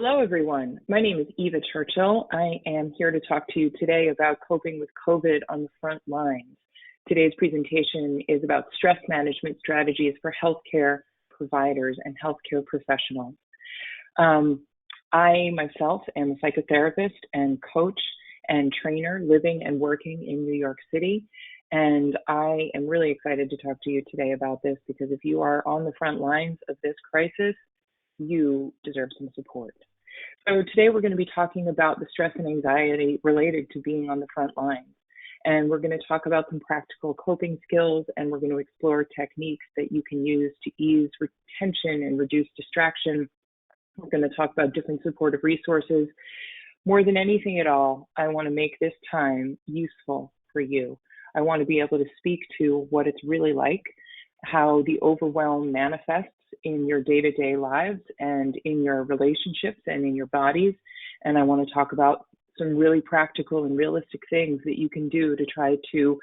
Hello, everyone. My name is Eva Churchill. I am here to talk to you today about coping with COVID on the front lines. Today's presentation is about stress management strategies for healthcare providers and healthcare professionals. I myself am a psychotherapist and coach and trainer living and working in New York City. And I am really excited to talk to you today about this because if you are on the front lines of this crisis, you deserve some support. So today we're going to be talking about the stress and anxiety related to being on the front lines. And we're going to talk about some practical coping skills, and we're going to explore techniques that you can use to ease retention and reduce distraction. We're going to talk about different supportive resources. More than anything at all, I want to make this time useful for you. I want to be able to speak to what it's really like, how the overwhelm manifests in your day-to-day lives and in your relationships and in your bodies. And I want to talk about some really practical and realistic things that you can do to try to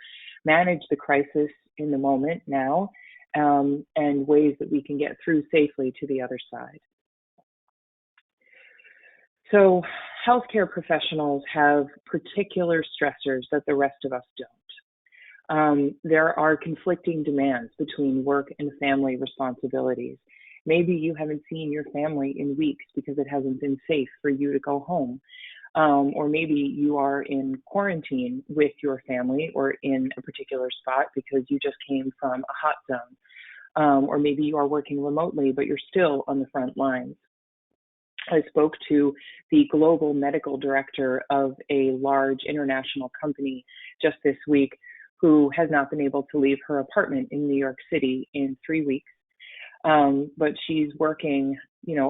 manage the crisis in the moment now, and ways that we can get through safely to the other side. So healthcare professionals have particular stressors that the rest of us don't. There are conflicting demands between work and family responsibilities. Maybe you haven't seen your family in weeks because it hasn't been safe for you to go home. Or maybe you are in quarantine with your family or in a particular spot because you just came from a hot zone. Or maybe you are working remotely, but you're still on the front lines. I spoke to the global medical director of a large international company just this week who has not been able to leave her apartment in New York City in 3 weeks. But she's working,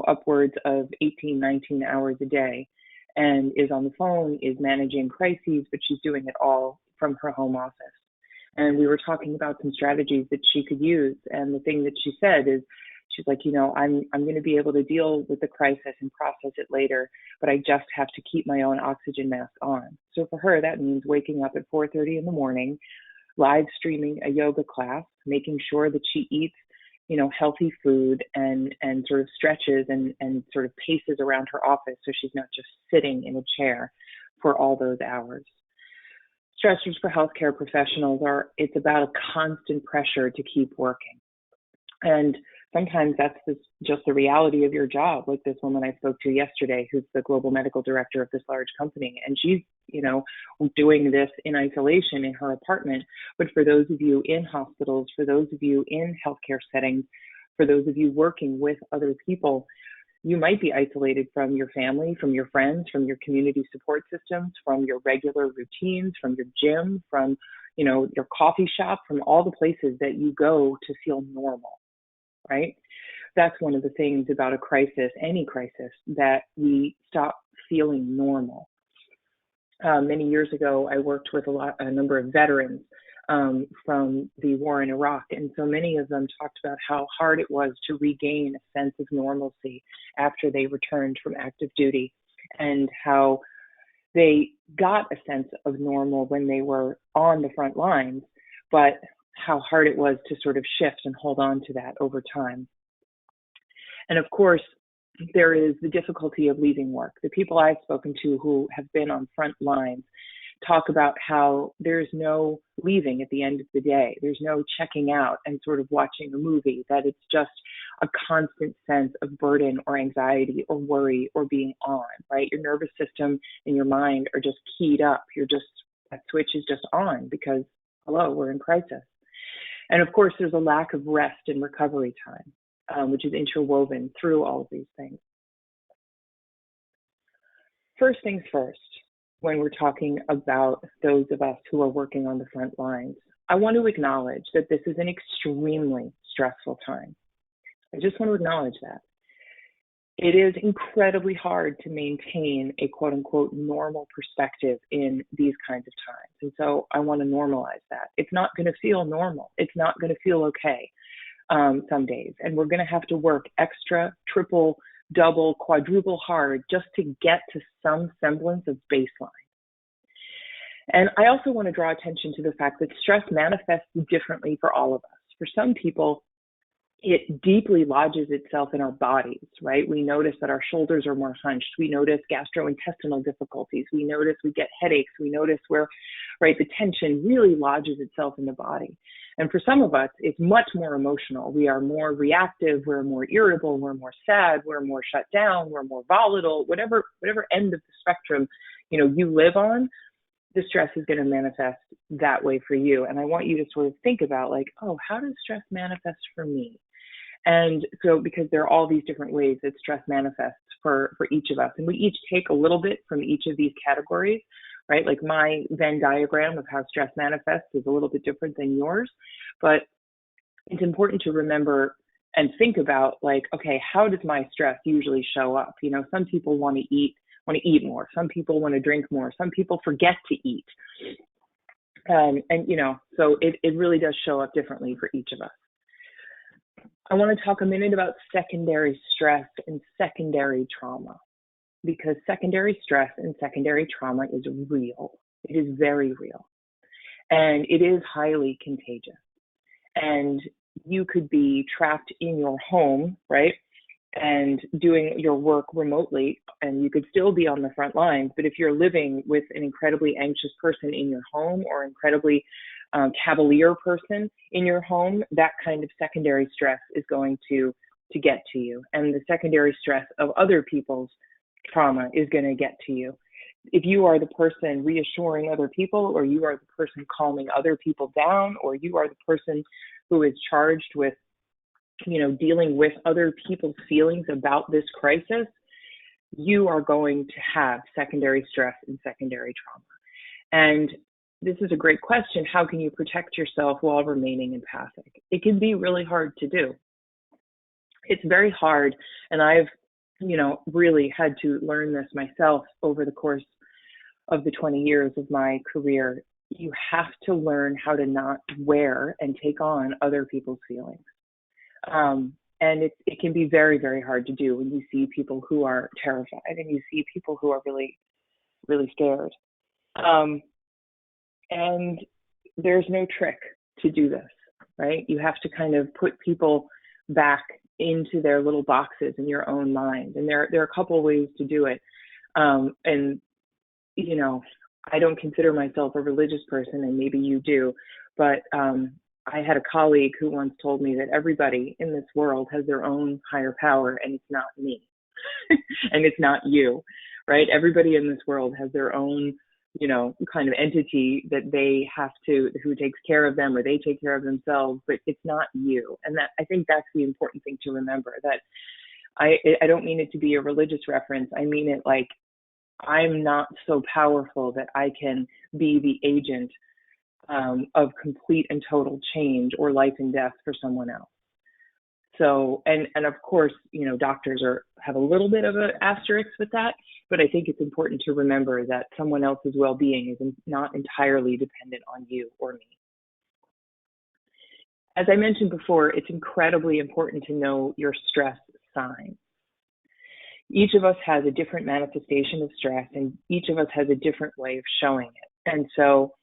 upwards of 18, 19 hours a day and is on the phone, is managing crises, but she's doing it all from her home office. And we were talking about some strategies that she could use. And the thing that she said is, she's like, I'm going to be able to deal with the crisis and process it later, but I just have to keep my own oxygen mask on. So for her, that means waking up at 4:30 in the morning, live streaming a yoga class, making sure that she eats, healthy food and sort of stretches and sort of paces around her office so she's not just sitting in a chair for all those hours. Stressors for healthcare professionals it's about a constant pressure to keep working. And sometimes that's just the reality of your job, like this woman I spoke to yesterday, who's the global medical director of this large company. And she's, doing this in isolation in her apartment. But for those of you in hospitals, for those of you in healthcare settings, for those of you working with other people, you might be isolated from your family, from your friends, from your community support systems, from your regular routines, from your gym, from, your coffee shop, from all the places that you go to feel normal. Right? That's one of the things about a crisis, any crisis, that we stop feeling normal. Many years ago, I worked with a number of veterans from the war in Iraq, and so many of them talked about how hard it was to regain a sense of normalcy after they returned from active duty, and how they got a sense of normal when they were on the front lines, but how hard it was to sort of shift and hold on to that over time. And of course, there is the difficulty of leaving work. The people I've spoken to who have been on front lines talk about how there's no leaving at the end of the day. There's no checking out and sort of watching a movie, that it's just a constant sense of burden or anxiety or worry or being on, right? Your nervous system and your mind are just keyed up. That switch is just on because, hello, we're in crisis. And of course, there's a lack of rest and recovery time, which is interwoven through all of these things. First things first, when we're talking about those of us who are working on the front lines, I want to acknowledge that this is an extremely stressful time. I just want to acknowledge that. It is incredibly hard to maintain a quote unquote normal perspective in these kinds of times. And so I want to normalize that. It's not going to feel normal. It's not going to feel okay some days. And we're going to have to work extra, triple, double, quadruple hard just to get to some semblance of baseline. And I also want to draw attention to the fact that stress manifests differently for all of us. For some people, it deeply lodges itself in our bodies, right? We notice that our shoulders are more hunched. We notice gastrointestinal difficulties. We notice we get headaches. We notice where, right, the tension really lodges itself in the body. And for some of us, it's much more emotional. We are more reactive. We're more irritable. We're more sad. We're more shut down. We're more volatile. Whatever end of the spectrum, you live on, the stress is going to manifest that way for you. And I want you to sort of think about like, oh, how does stress manifest for me? And so, because there are all these different ways that stress manifests for each of us, and we each take a little bit from each of these categories, right? Like my Venn diagram of how stress manifests is a little bit different than yours, but it's important to remember and think about like, okay, how does my stress usually show up? Some people want to eat more. Some people want to drink more. Some people forget to eat. So it really does show up differently for each of us. I want to talk a minute about secondary stress and secondary trauma, because secondary stress and secondary trauma is real. It is very real. And it is highly contagious. And you could be trapped in your home, right? And doing your work remotely, and you could still be on the front lines. But if you're living with an incredibly anxious person in your home, or incredibly cavalier person in your home, that kind of secondary stress is going to get to you. And the secondary stress of other people's trauma is going to get to you. If you are the person reassuring other people, or you are the person calming other people down, or you are the person who is charged with dealing with other people's feelings about this crisis, you are going to have secondary stress and secondary trauma. And this is a great question. How can you protect yourself while remaining empathic? It can be really hard to do. It's very hard. And I've, really had to learn this myself over the course of the 20 years of my career. You have to learn how to not wear and take on other people's feelings. And it can be very, very hard to do when you see people who are terrified and you see people who are really, really scared. And there's no trick to do this, right? You have to kind of put people back into their little boxes in your own mind. And there are a couple of ways to do it. I don't consider myself a religious person, and maybe you do, but I had a colleague who once told me that everybody in this world has their own higher power, and it's not me, and it's not you, right? Everybody in this world has their own, kind of entity that they have to, who takes care of them, or they take care of themselves, but it's not you. And that, I think that's the important thing to remember, that I don't mean it to be a religious reference. I mean it like, I'm not so powerful that I can be the agent of complete and total change or life and death for someone else. So, and of course, doctors have a little bit of an asterisk with that, but I think it's important to remember that someone else's well-being is not entirely dependent on you or me. As I mentioned before, it's incredibly important to know your stress signs. Each of us has a different manifestation of stress, and each of us has a different way of showing it. And so,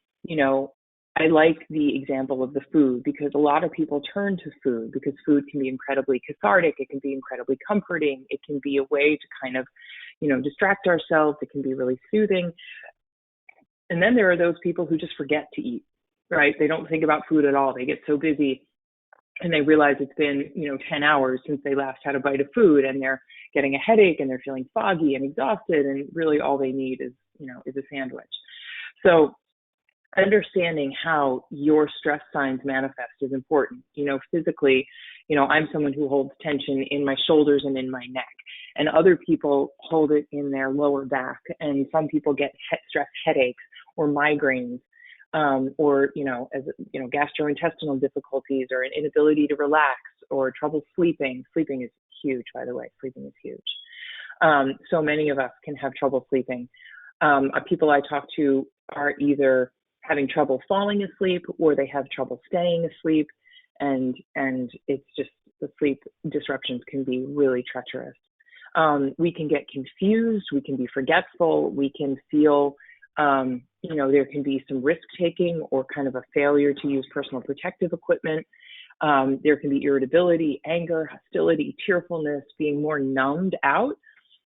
I like the example of the food, because a lot of people turn to food because food can be incredibly cathartic. It can be incredibly comforting. It can be a way to kind of, distract ourselves. It can be really soothing. And then there are those people who just forget to eat, right? They don't think about food at all. They get so busy and they realize it's been, 10 hours since they last had a bite of food, and they're getting a headache and they're feeling foggy and exhausted. And really all they need is a sandwich. So understanding how your stress signs manifest is important. Physically, I'm someone who holds tension in my shoulders and in my neck, and other people hold it in their lower back. And some people get stress headaches or migraines, or gastrointestinal difficulties, or an inability to relax, or trouble sleeping. Sleeping is huge, by the way. Sleeping is huge. So many of us can have trouble sleeping. People I talk to are either having trouble falling asleep, or they have trouble staying asleep, and it's just, the sleep disruptions can be really treacherous. We can get confused, we can be forgetful, we can feel, there can be some risk taking or kind of a failure to use personal protective equipment. There can be irritability, anger, hostility, tearfulness, being more numbed out.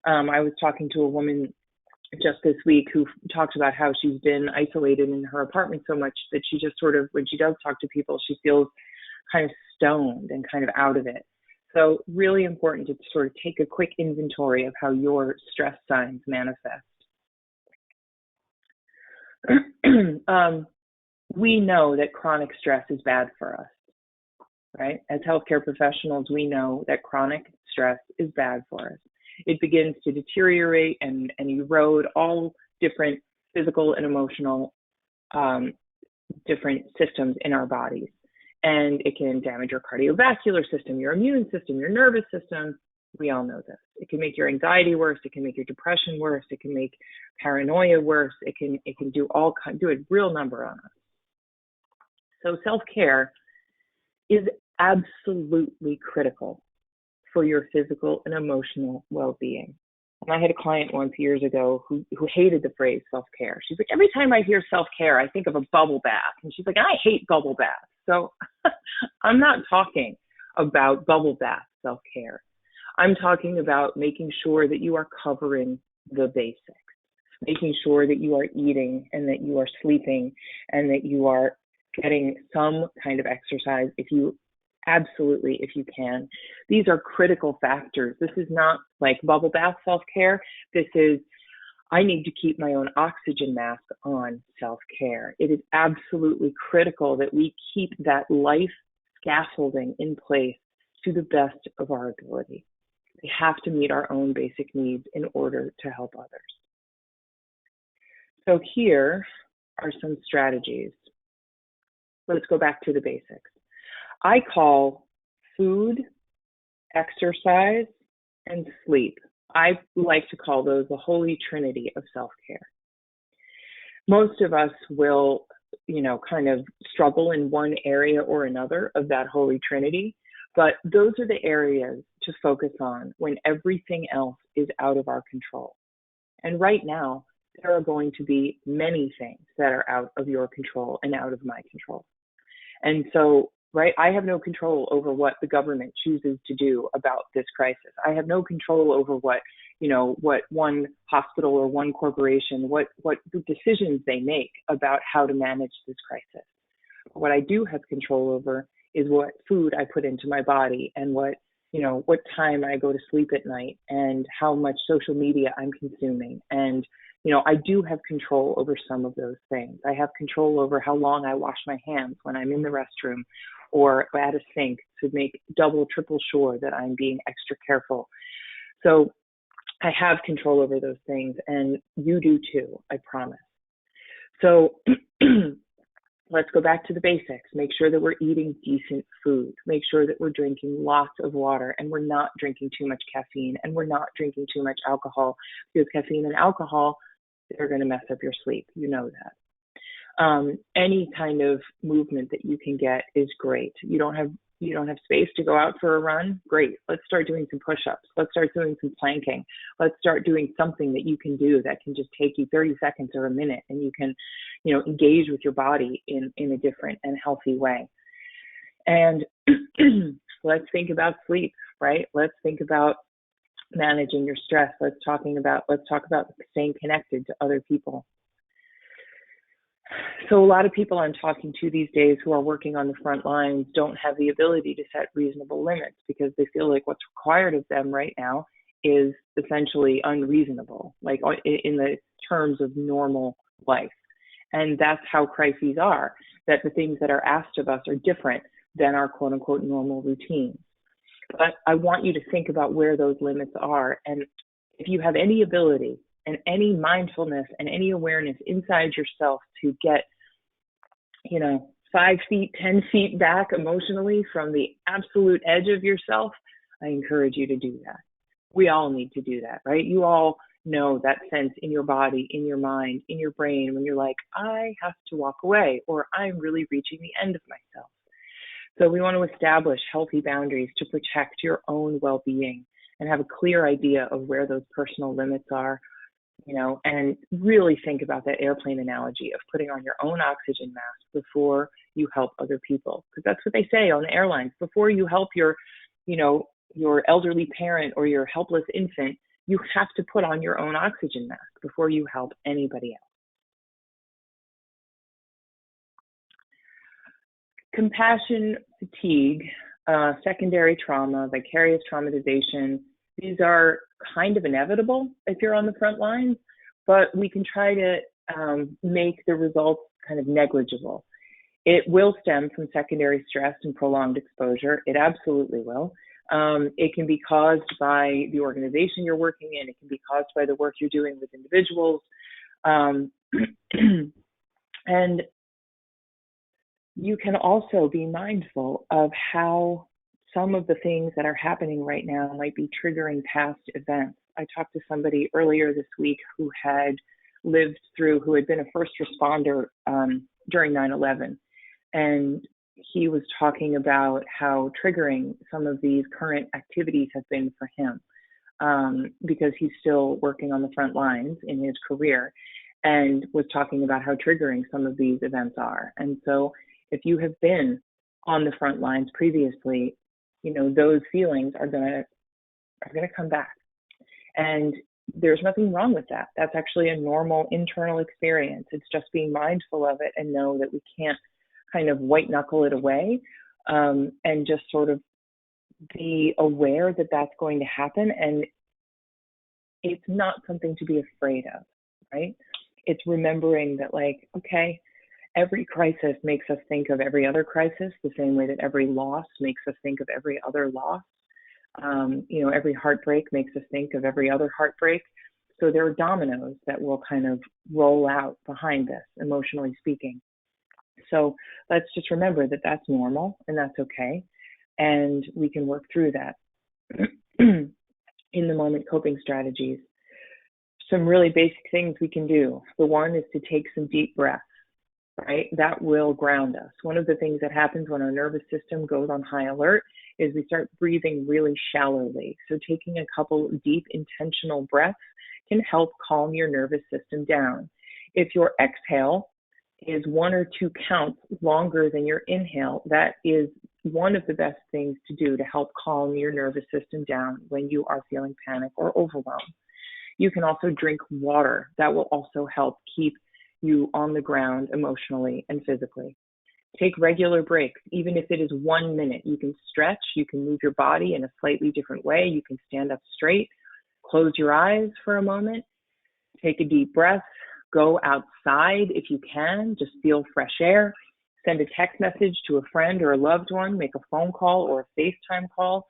I was talking to a woman just this week who talked about how she's been isolated in her apartment so much that she just sort of, when she does talk to people, she feels kind of stoned and kind of out of it. So really important to sort of take a quick inventory of how your stress signs manifest. We know that chronic stress is bad for us, right? As healthcare professionals, we know that chronic stress is bad for us. It begins to deteriorate and erode all different physical and emotional different systems in our bodies. And it can damage your cardiovascular system, your immune system, your nervous system. We all know this. It can make your anxiety worse. It can make your depression worse. It can make paranoia worse. It can do a real number on us. So self-care is absolutely critical for your physical and emotional well-being. And I had a client once years ago who hated the phrase self-care. She's like, every time I hear self-care, I think of a bubble bath. And she's like, I hate bubble baths. So I'm not talking about bubble bath self-care. I'm talking about making sure that you are covering the basics, making sure that you are eating and that you are sleeping and that you are getting some kind of exercise if you can. These are critical factors. This is not like bubble bath self-care. This is, I need to keep my own oxygen mask on self-care. It is absolutely critical that we keep that life scaffolding in place to the best of our ability. We have to meet our own basic needs in order to help others. So here are some strategies. Let's go back to the basics. I call food, exercise, and sleep. I like to call those the holy trinity of self-care. Most of us will, kind of struggle in one area or another of that holy trinity, but those are the areas to focus on when everything else is out of our control. And right now, there are going to be many things that are out of your control and out of my control. And so, right, I have no control over what the government chooses to do about this crisis. I have no control over what one hospital or one corporation, what decisions they make about how to manage this crisis. What I do have control over is what food I put into my body and what time I go to sleep at night and how much social media I'm consuming. And I do have control over some of those things. I have control over how long I wash my hands when I'm in the restroom or at a sink to make double, triple sure that I'm being extra careful. So I have control over those things, and you do too, I promise. So let's go back to the basics. Make sure that we're eating decent food. Make sure that we're drinking lots of water and we're not drinking too much caffeine and we're not drinking too much alcohol, because caffeine and alcohol, they're going to mess up your sleep. You know that. Any kind of movement that you can get is great. You don't have space to go out for a run? Great. Let's start doing some push-ups. Let's start doing some planking. Let's start doing something that you can do that can just take you 30 seconds or a minute, and you can, engage with your body in a different and healthy way. And let's think about sleep, right? Let's think about managing your stress. Let's talk about staying connected to other people. So a lot of people I'm talking to these days who are working on the front lines don't have the ability to set reasonable limits because they feel like what's required of them right now is essentially unreasonable, like in the terms of normal life. And that's how crises are, that the things that are asked of us are different than our quote unquote normal routines. But I want you to think about where those limits are. And if you have any ability and any mindfulness and any awareness inside yourself to get, 5 feet, 10 feet back emotionally from the absolute edge of yourself, I encourage you to do that. We all need to do that, right? You all know that sense in your body, in your mind, in your brain, when you're like, I have to walk away, or I'm really reaching the end of myself. So we want to establish healthy boundaries to protect your own well-being and have a clear idea of where those personal limits are, and really think about that airplane analogy of putting on your own oxygen mask before you help other people. Because that's what they say on the airlines. Before you help your elderly parent or your helpless infant, you have to put on your own oxygen mask before you help anybody else. Compassion fatigue, secondary trauma, vicarious traumatization, these are kind of inevitable if you're on the front lines, but we can try to make the results kind of negligible. It will stem from secondary stress and prolonged exposure. It absolutely will. It can be caused by the organization you're working in. It can be caused by the work you're doing with individuals. And you can also be mindful of how some of the things that are happening right now might be triggering past events. I talked to somebody earlier this week who had been a first responder during 9/11. And he was talking about how triggering some of these current activities have been for him, because he's still working on the front lines in his career, and was talking about how triggering some of these events are. And so if you have been on the front lines previously, those feelings are going to come back. And there's nothing wrong with that. That's actually a normal internal experience. It's just being mindful of it and know that we can't kind of white knuckle it away, and just sort of be aware that that's going to happen. And it's not something to be afraid of, right? It's remembering that, like, okay, every crisis makes us think of every other crisis the same way that every loss makes us think of every other loss. Every heartbreak makes us think of every other heartbreak. So there are dominoes that will kind of roll out behind this, emotionally speaking. So let's just remember that that's normal and that's okay. And we can work through that. In the moment coping strategies, some really basic things we can do. The one is to take some deep breaths, right? That will ground us. One of the things that happens when our nervous system goes on high alert is we start breathing really shallowly. So taking a couple deep intentional breaths can help calm your nervous system down. If your exhale is 1 or 2 counts longer than your inhale, that is one of the best things to do to help calm your nervous system down when you are feeling panic or overwhelmed. You can also drink water. That will also help keep you on the ground emotionally and physically. Take regular breaks, even if it is 1 minute. You can stretch, you can move your body in a slightly different way. You can stand up straight, close your eyes for a moment, take a deep breath, go outside if you can, just feel fresh air, send a text message to a friend or a loved one, make a phone call or a FaceTime call.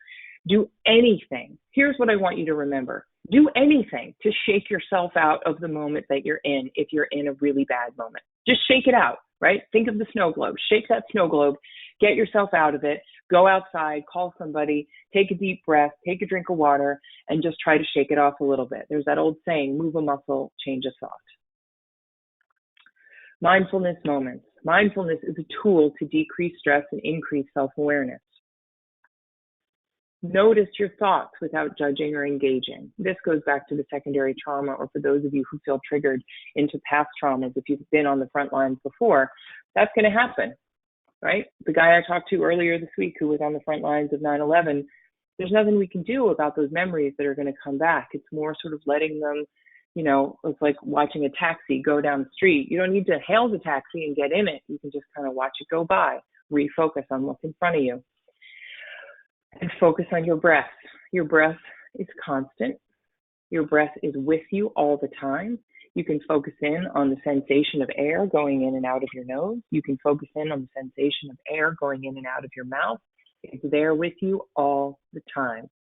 Do anything. Here's what I want you to remember. Do anything to shake yourself out of the moment that you're in if you're in a really bad moment. Just shake it out, right? Think of the snow globe. Shake that snow globe. Get yourself out of it. Go outside, call somebody, take a deep breath, take a drink of water, and just try to shake it off a little bit. There's that old saying, move a muscle, change a thought. Mindfulness moments. Mindfulness is a tool to decrease stress and increase self-awareness. Notice your thoughts without judging or engaging. This goes back to the secondary trauma, or for those of you who feel triggered into past traumas, if you've been on the front lines before, that's going to happen, right? The guy I talked to earlier this week who was on the front lines of 9/11, there's nothing we can do about those memories that are going to come back. It's more sort of letting them, it's like watching a taxi go down the street. You don't need to hail the taxi and get in it. You can just kind of watch it go by, refocus on what's in front of you. And focus on your breath. Your breath is constant. Your breath is with you all the time. You can focus in on the sensation of air going in and out of your nose. You can focus in on the sensation of air going in and out of your mouth. It's there with you all the time.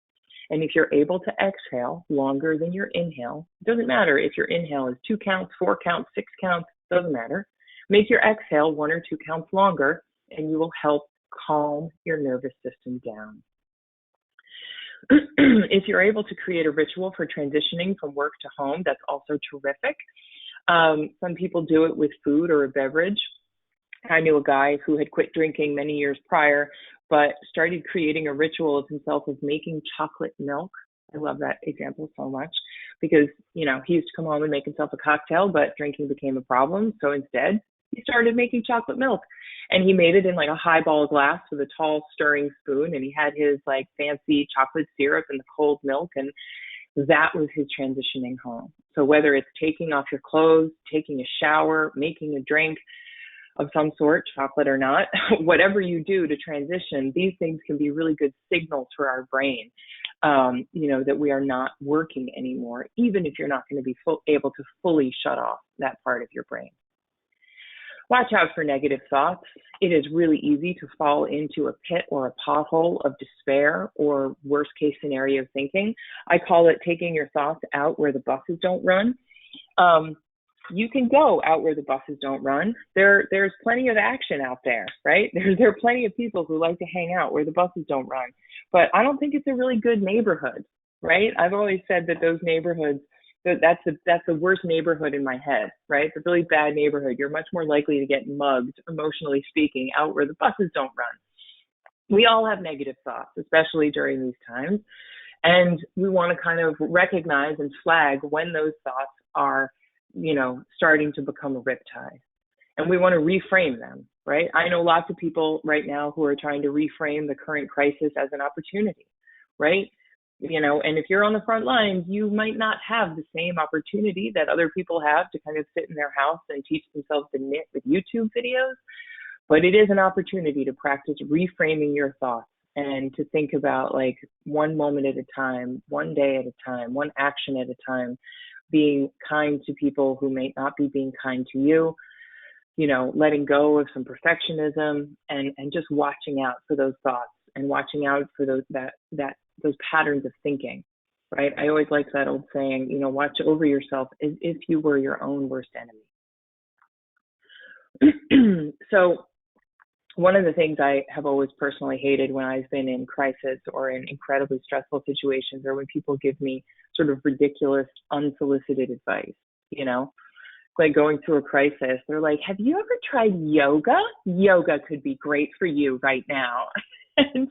And if you're able to exhale longer than your inhale, it doesn't matter if your inhale is 2 counts, 4 counts, 6 counts, doesn't matter. Make your exhale 1 or 2 counts longer, and you will help calm your nervous system down. If you're able to create a ritual for transitioning from work to home, that's also terrific. Some people do it with food or a beverage. I knew a guy who had quit drinking many years prior, but started creating a ritual of himself of making chocolate milk. I love that example so much because, he used to come home and make himself a cocktail, but drinking became a problem. So instead, he started making chocolate milk. And he made it in like a highball glass with a tall stirring spoon. And he had his like fancy chocolate syrup and the cold milk. And that was his transitioning home. So whether it's taking off your clothes, taking a shower, making a drink of some sort, chocolate or not, whatever you do to transition, these things can be really good signals for our brain, that we are not working anymore, even if you're not going to be able to fully shut off that part of your brain. Watch out for negative thoughts. It is really easy to fall into a pit or a pothole of despair or worst case scenario thinking. I call it taking your thoughts out where the buses don't run. You can go out where the buses don't run. There's plenty of action out there, right? There are plenty of people who like to hang out where the buses don't run. But I don't think it's a really good neighborhood, right? I've always said that those neighborhoods, that's the worst neighborhood in my head, right? It's a really bad neighborhood. You're much more likely to get mugged, emotionally speaking, out where the buses don't run. We all have negative thoughts, especially during these times. And we want to kind of recognize and flag when those thoughts are, starting to become a riptide. And we want to reframe them, right? I know lots of people right now who are trying to reframe the current crisis as an opportunity, right? And if you're on the front lines, you might not have the same opportunity that other people have to kind of sit in their house and teach themselves to knit with YouTube videos. But it is an opportunity to practice reframing your thoughts and to think about like one moment at a time, one day at a time, one action at a time, being kind to people who may not be being kind to you, letting go of some perfectionism and just watching out for those thoughts and watching out for those patterns of thinking, right? I always like that old saying, watch over yourself as if you were your own worst enemy. So one of the things I have always personally hated when I've been in crisis or in incredibly stressful situations or when people give me sort of ridiculous, unsolicited advice, like going through a crisis, they're like, have you ever tried yoga? Yoga could be great for you right now. And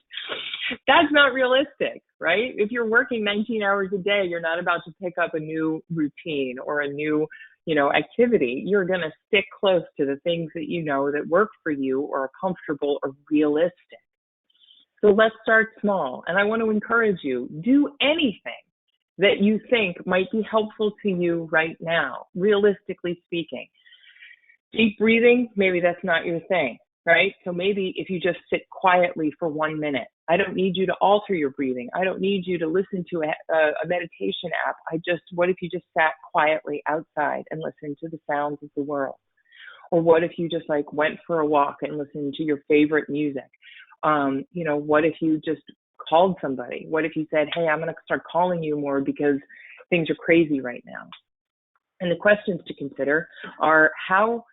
that's not realistic, right? If you're working 19 hours a day, you're not about to pick up a new routine or a new, activity. You're going to stick close to the things that that work for you or are comfortable or realistic. So let's start small. And I want to encourage you, do anything that you think might be helpful to you right now, realistically speaking. Deep breathing, maybe that's not your thing, right? So maybe if you just sit quietly for 1 minute, I don't need you to alter your breathing. I don't need you to listen to a meditation app. What if you just sat quietly outside and listened to the sounds of the world? Or what if you just like went for a walk and listened to your favorite music? What if you just called somebody? What if you said, hey, I'm going to start calling you more because things are crazy right now? And the questions to consider are, how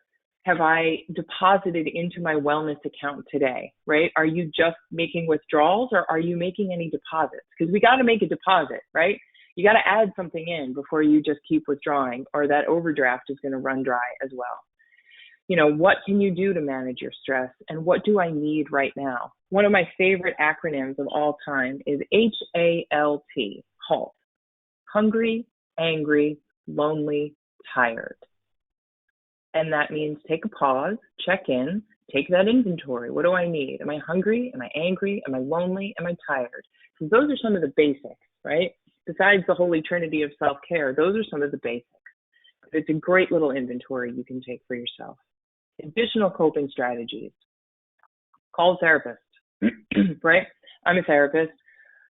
have I deposited into my wellness account today, right? Are you just making withdrawals or are you making any deposits? Because we got to make a deposit, right? You got to add something in before you just keep withdrawing, or that overdraft is going to run dry as well. What can you do to manage your stress, and what do I need right now? One of my favorite acronyms of all time is HALT, HALT. Hungry, angry, lonely, tired. And that means take a pause, check in, take that inventory. What do I need? Am I hungry? Am I angry? Am I lonely? Am I tired? So those are some of the basics, right? Besides the holy trinity of self-care, those are some of the basics. It's a great little inventory you can take for yourself. Additional coping strategies. Call a therapist, right? I'm a therapist.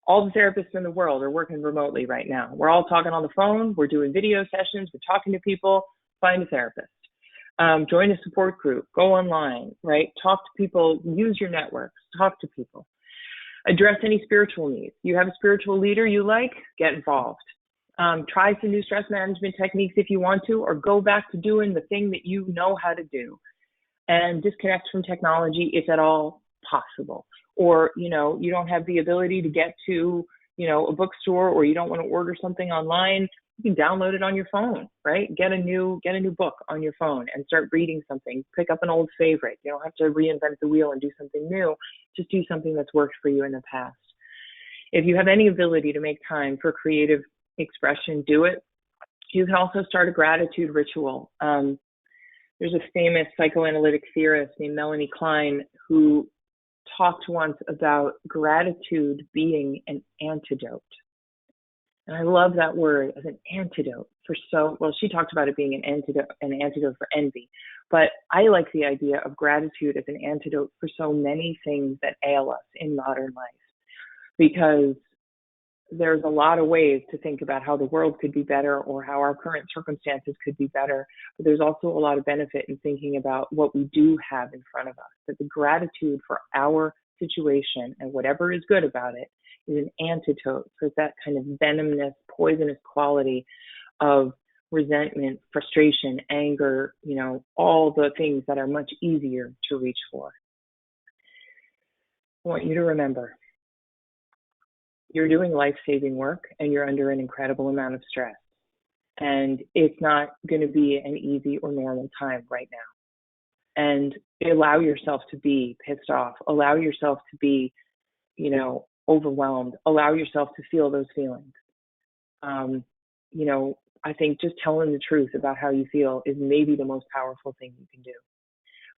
All the therapists in the world are working remotely right now. We're all talking on the phone. We're doing video sessions. We're talking to people. Find a therapist. Join a support group. Go online, right? Talk to people. Use your networks. Talk to people. Address any spiritual needs. You have a spiritual leader you like? Get involved. Try some new stress management techniques if you want to, or go back to doing the thing that you know how to do. And disconnect from technology if at all possible. Or, you don't have the ability to get to, a bookstore, or you don't want to order something online, you can download it on your phone, right? Get a new book on your phone and start reading something. Pick up an old favorite. You don't have to reinvent the wheel and do something new. Just do something that's worked for you in the past. If you have any ability to make time for creative expression, do it. You can also start a gratitude ritual. There's a famous psychoanalytic theorist named Melanie Klein who talked once about gratitude being an antidote. And I love that word as an antidote for she talked about it being an antidote for envy. But I like the idea of gratitude as an antidote for so many things that ail us in modern life, because there's a lot of ways to think about how the world could be better or how our current circumstances could be better. But there's also a lot of benefit in thinking about what we do have in front of us, that the gratitude for our situation and whatever is good about it is an antidote for that kind of venomous, poisonous quality of resentment, frustration, anger, all the things that are much easier to reach for. I want you to remember, you're doing life-saving work and you're under an incredible amount of stress. And it's not going to be an easy or normal time right now. And allow yourself to be pissed off. Allow yourself to be, overwhelmed. Allow yourself to feel those feelings. I think just telling the truth about how you feel is maybe the most powerful thing you can do.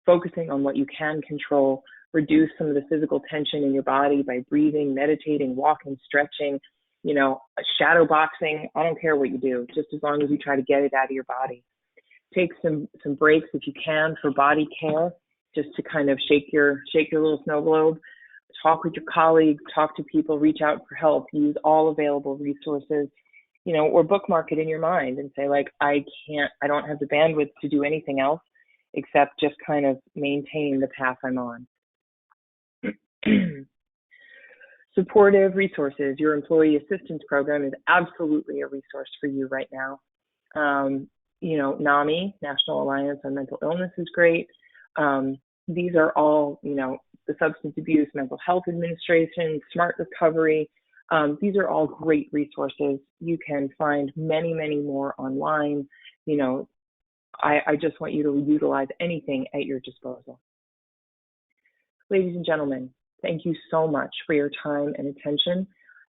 Focusing on what you can control, reduce some of the physical tension in your body by breathing, meditating, walking, stretching, shadow boxing. I don't care what you do, just as long as you try to get it out of your body. Take some breaks if you can for body care, just to kind of shake your little snow globe. Talk with your colleagues, talk to people, reach out for help, use all available resources, or bookmark it in your mind and say, like, I don't have the bandwidth to do anything else except just kind of maintain the path I'm on. Supportive resources. Your employee assistance program is absolutely a resource for you right now. NAMI, National Alliance on Mental Illness, is great. These are all, the Substance Abuse Mental Health Administration, Smart Recovery. These are all great resources. You can find many, many more online. I just want you to utilize anything at your disposal. Ladies and gentlemen, thank you so much for your time and attention,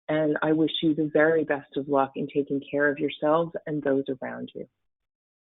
and I wish you the very best of luck in taking care of yourselves and those around you.